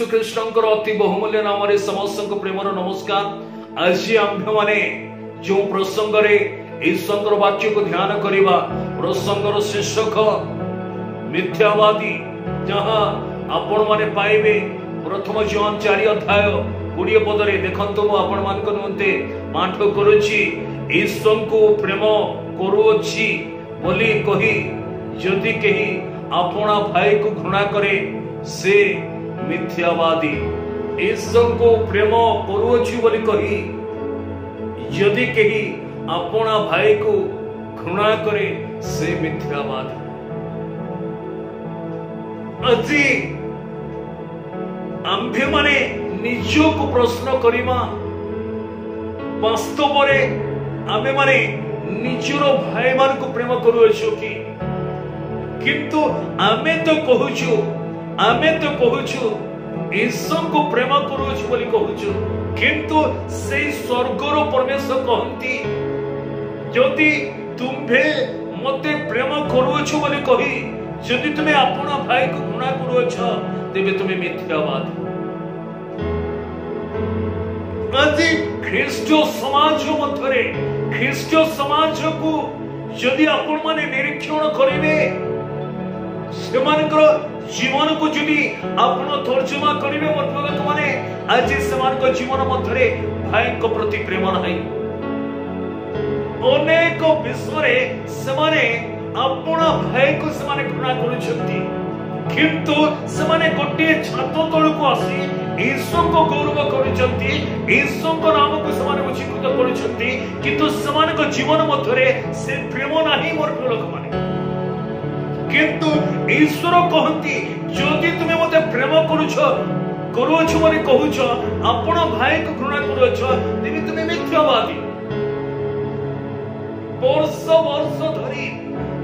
ख्रीष्टर अति बहुमूल्य नाम समस्त प्रेमर नमस्कार। आज आम्भे माने जो प्रसंग ईश्वर वाक्य को ध्यान करवा प्रसंगर शीर्षक मिथ्यावादी, जहाँ आपण माने पाइबे प्रथम जॉन 4 अध्याय 20 पदरे देखंतु आपण मान को निमंते पाठ करूची। ईश्वर को प्रेम करूची बोली कही यदि कही अपना भाई को घृणा करे से मिथ्यावादी। ईश्वर को प्रेम करूची बोली कही यदि कही अपना भाई को घृणा करे से मिथ्यावादी। अजी आम्भे माने निजो को प्रश्न करिमा, वास्तव रे आमे माने निजर भाई मान को प्रेम करूछु कि? किंतु आमे तो कहूछु ईश्वर को प्रेम करूछु बोली कहूछु, किंतु से स्वर्गर परमेश्वर कहंती यदि तुम्हे मते प्रेम करूछु बोली कही यदि तुम्हें अपना भाई को घृणा करूछ तेबे तुम्हें मिथ्यावादी। आज ख्रीष्ट समाज मध्य ख्रीष्ट समाज को यदि आपण माने निरीक्षण करिवे, सेमानकर जीवन को यदि आपण तर्जमा करिवे मतलब माने आज सेमानकर जीवन मध्य भाई को प्रति प्रेम नाही। अनेक विश्व रे सेमाने अपना भाई को सेमाने घृणा करूछंती, किंतु सेमाने गोटे छात तल को आसी ईश्वर को गौरव करूछंती, ईश्वर को नाम को सेमाने उच्चीकृत करूछंती, किंतु सेमाने को जीवन मध्य से प्रेम नाही। मोर प्रिय लोक माने किंतु ईश्वर कहंती यदि तुमे मते प्रेम करूछ बोली कहूछ अपना भाई को घृणा करूछ तेबे तुमे मिथ्यावादी।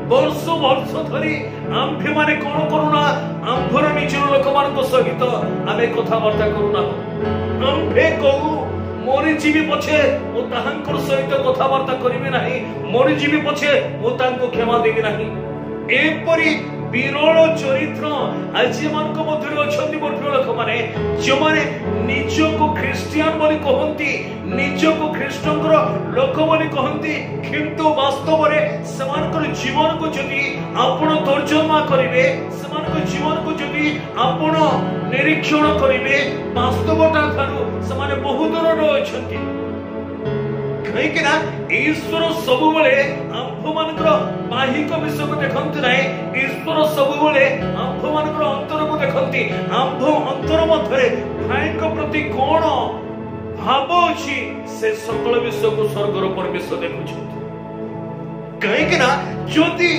वर्ष धरी आम्भे माने कोन करूना आम्भर निजर लोक मान सहित आमे कथाबार्ता करूना। आम्भे कहू मोरी जीवी पछे ओ ताहांकर सहित कथाबार्ता करिवे नाही, मोरी जीवी पछे ओ तांको क्षमा देबे नाही। एपरी विरल चरित्र आज मानक मध्य अछंती मोर प्रिय लोक माने जो माने निजो को ख्रिस्टियन बोली कहंती, निजो को ख्रिस्टंकर लोक बोली कहंती, किंतु वास्तव रे समानकर जीवन को जदि आपण तर्जमा करिवे, समानकर जीवन को जदि आपण निरीक्षण करिवे, वास्तवता थारु समान बहुत दूर अछंती। कहीं ना ईश्वर सब बेले आंभ मानकर बाहिक विषय को देखते ना, ईश्वर सब बेले आंभ मानकर अंतर को देखती। आंभ अंतर मध्य भाई प्रति कौन भाव अच्छी से सकल विषय को स्वर्गर परमेश्वर देखुं। कहीं ना जदि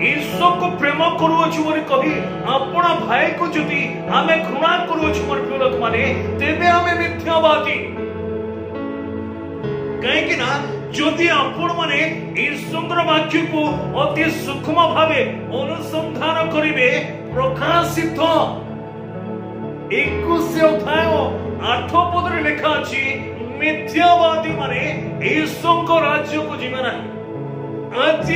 ईश्वर को प्रेम करूछु बोली कही अपना भाई को जदि आमे घृणा करूछु मोर प्रिय लोक माने तेबे आमे मिथ्यावादी। कहीं ना जदि आपण माने ईश्वर वाक्य को अति सूक्ष्म भावे अनुसंधान करिवे, प्रकाशित 21 अध्याय 8 पदरे लिखा अछि मिथ्यावादी माने ईश्वर राज्य को जीवे नाही। आज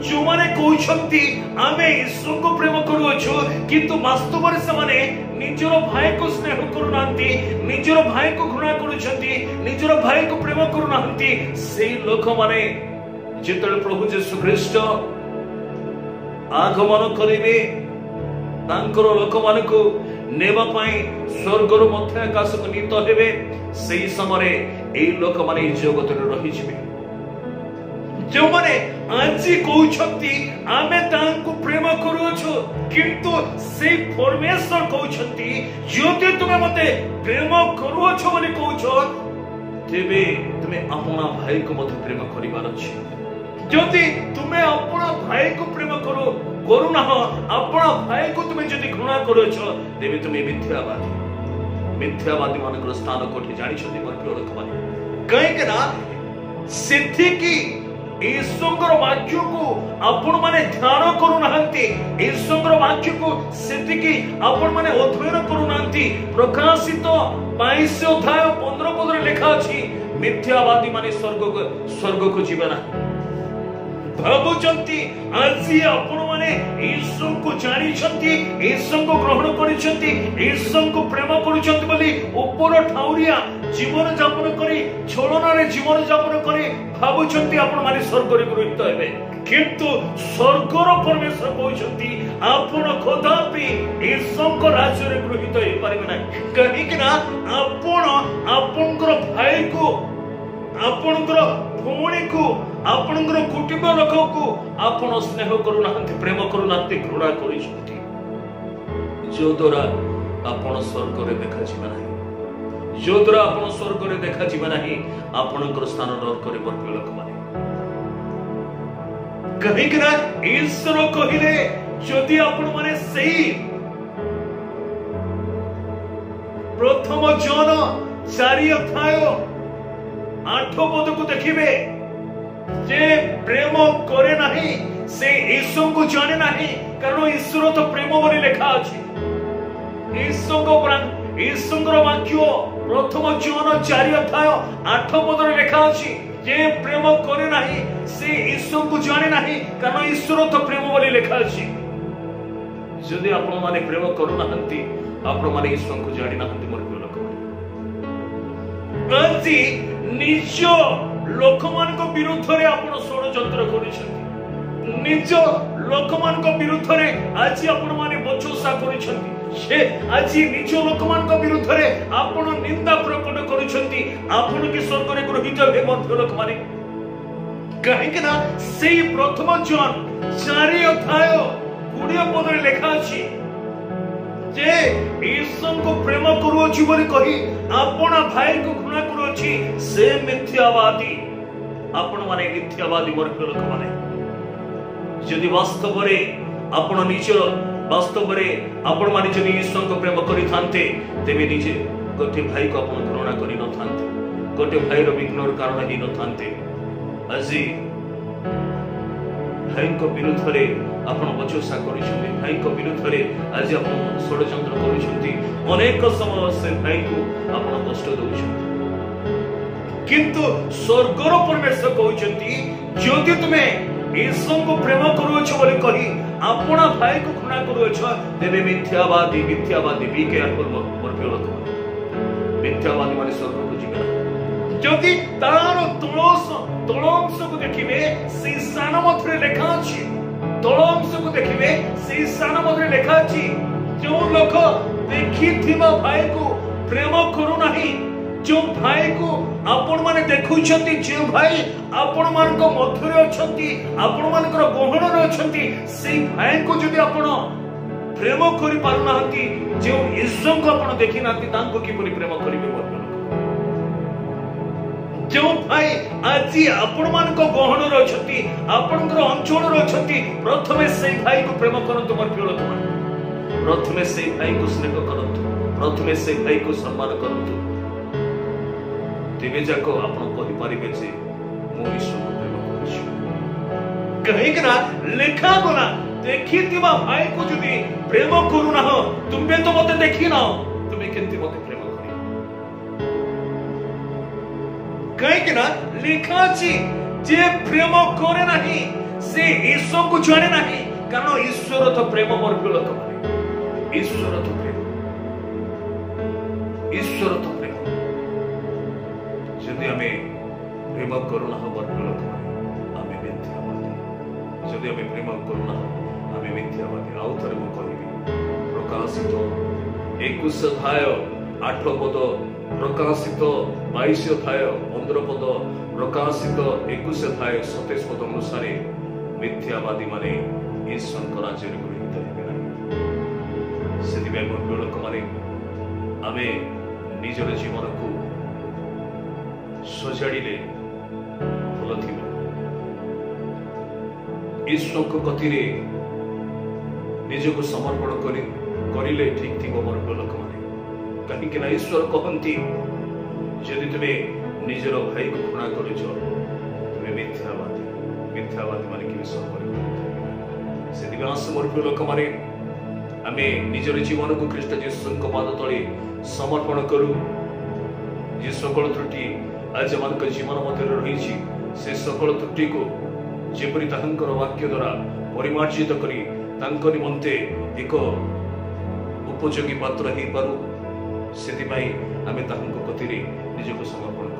जो माने कहउछंती आमे ईश्वर को प्रेम करूछु किंतु वास्तव रे समाने निजर भाई को स्नेह करूनांती, निजर भाई को घृणा करूछंती, निजर भाई को प्रेम करूनांती, सेही लोक माने जेतले प्रभु यीशु ख्रीष्ट आगमन करिवे तांकर लोक मानको नेबा पई स्वर्गर मध्य आकाश को नीत हेबे, सेही समय एई लोक माने जगत रे रहि जिवे। जो माने आज कहउछंती आमे तांको प्रेम करूछु किंतु से परमेश्वर कहउछंती यदि तुमे मते प्रेम करूछु बोली कहउछो तेबे तुमे अपना भाई को मते प्रेम करिवार अछि। यदि तुमे अपना भाई को प्रेम करूना अपना भाई को तुमे यदि घृणा करूछो तेबे तुमे मिथ्यावादी मानकर स्थान कोठी जानि छथि मोर प्रिय लोक माने। कहीं ना सिद्धि की ईश्वर वाक्य को आपण माने ध्यान करूनांती, ईश्वर वाक्य को सेतिकी आपण माने अध्ययन करूनांती। प्रकाशित 22 अध्याय 15 पदरे लिखा अछि मिथ्यावादी माने स्वर्ग को जीवे ना। भाबुचंती आज आपण माने माने ईश्वर को जानिछंती, ईश्वर को ग्रहण करिछंती, ईश्वर को प्रेम करिछंती बोली ऊपर ठाउरिया जीवन यापन करी छलना रे जीवन यापन करी भाबुछंती आपण माने स्वर्ग रे गृहीत हेबे। किंतु स्वर्गर परमेश्वर कहउछंती आपण कदापि ईश्वर को राज्य रे गृहीत हे पारिबे ना, कहि कि ना आपण आपनकर भाई को, आपनकर भौणी को, आपनकर कुटुंब लोक को आपण स्नेह करूना, प्रेम करूना, घृणा करिछंती, जो द्वारा आपण स्वर्ग रे देखा जिबा नाही, जो द्वारा आपण स्वर्ग रे देखा जिबा नाही, आपनकर स्थान नरक रे बर्फी लोक माने। कहीं कि ना ईश्वर कहिले जदि आपण माने सेही प्रथम जन 4 अध्याय 8 पद को देखिबे, जे प्रेम करे नाही से ईश्वर को जाने नाही, कारण ईश्वर तो प्रेम बोली लिखा अछि। ईश्वर वाक्य प्रथम जन 4 अध्याय 8 पद रे लिखा अछि, जे प्रेम करे नाही से ईश्वर को जाने नाही, कारण ईश्वर तो प्रेम बोली लिखा अछि। जदि आपण माने प्रेम करू नाहंती, आपण माने ईश्वर को जानि नाहंती। मोर प्रिय लोक माने निज लोक मान को विरुद्ध रे आपण षडयंत्र करिसथि, निज लोक मान को विरुद्ध रे आज आपण माने बचोसा करिसथि, से आज निज लोक मान को विरुद्ध रे आपण निंदा प्रकट करिसथि, आपण के स्वर्ग रे गृहीत हे। मोर प्रिय लोक माने कहि कि ना सेही प्रथम जन 4 अध्याय 20 पद रे लिखा अछि, जे ईश्वर को प्रेम करूछि बोली कहि आपण भाई को घृणा करूछि, से मिथ्यावादी। आपण माने मिथ्यावादी। मोर प्रिय लोक माने जदि वास्तव रे आपण निज वास्तव रे आपण माने जदि ईश्वर को प्रेम करि थांते, तेबे निजे गोटे भाई को आपण घृणा करि न थांते, गोटे भाई रो विघ्नर कारण हि न थांते। আজি भाई को विरुद्ध रे आपण बचोसा करिसथि, भाई को विरुद्ध रे आज आपण षडयंत्र करिसथि, अनेक समय से भाई को आपण कष्ट दउछथि। किंतु स्वर्गर परमेश्वर कहउछथि, जदि तुमे ईश्वर को प्रेम करूछ बोली कहि आपण भाई को घृणा करूछ, तेबे मिथ्यावादी। मिथ्यावादी भी के मोर प्रिय लोक माने मिथ्यावादी माने स्वर्ग को जिबे। जदि तार तळअंश को देखिबे, से स्थान मध्य लेखा अछि, तळअंश को देखिबे, से स्थान मध्य लेखा अछि, जो लोक देखिथिबा भाई को प्रेम करू नाही, जो भाई को आपण माने देखुछंती, जे भाई आपण मान को मध्य रे अछंती, आपण मान को गहन रे अछंती, से भाई को जदि आपण प्रेम करि पारु नाहंती, जे ईश्वर को आपण देखि नाहंती, तांको किपरि प्रेम करिवे? मोर जो भाई आज आपण मान को गहन रे अछंती, आपनकर अंचल रे अछंती, प्रथमे से भाई को प्रेम करंतु। मोर प्रिय लोक माने प्रथमे से भाई को स्नेह करंतु, प्रथमे से भाई को सम्मान करंतु, तेबे जाको आपण कहि परिबे जे मो ईश्वर को प्रेम करिछु। कहि कि ना लेखा गला, देखिथिबा भाई को जदि प्रेम करू ना, तुमे तो मते देखि ना, तुमे केंति मते प्रेम करि? कहि कि ना लिखा अछि, जे प्रेम करे नाही से ईश्वर को जाने नाही, कारण ईश्वर तो प्रेम। मोर प्रिय लोक माने ईश्वर तो प्रेम, ईश्वर तो प्रेम। जदि हमें प्रेम करू ना, मोर प्रिय लोक माने आमे मिथ्यावादी। जदि हमें प्रेम करू ना, आमे मिथ्यावादी। आउ थरे मु कहिबी, प्रकाशित 21 अध्याय 8 पद, प्रकाशित 22 अध्याय 15 पद, प्रकाशित 21 अध्याय 27 पद अनुसार मिथ्यावादी माने ईश्वर को राज्य रे गृहीत हेबे नाही। सेदिबे मोर प्रिय लोक माने आमे निजर जीवन को सजाड़िले भल थिबो। ईश्वर को कथिरे निजको समर्पण करिले ठीक थिबो। मोर प्रिय लोक माने कहीं कि ना ईश्वर कहती, जदि तुमे निजर भाई को घृणा करुछ, तुमे मिथ्यावादी। मिथ्यावादी माने कि स्वर्ग रे गृहीत हेबे। सेदिबे आस मोर प्रिय लोक माने आमे निजर जीवन को ख्रीष्ट यीशु को पाद तले समर्पण करू। जे सकल त्रुटि आज मान जीवन मध्य रही, से सकल त्रुटि को जेपरि ताहंकर वाक्य द्वारा परिमार्जित करी तांको निमंते एक उपयोगी पात्र हे पारू सेति पई आमे ताहंको कतिरे निजको समर्पण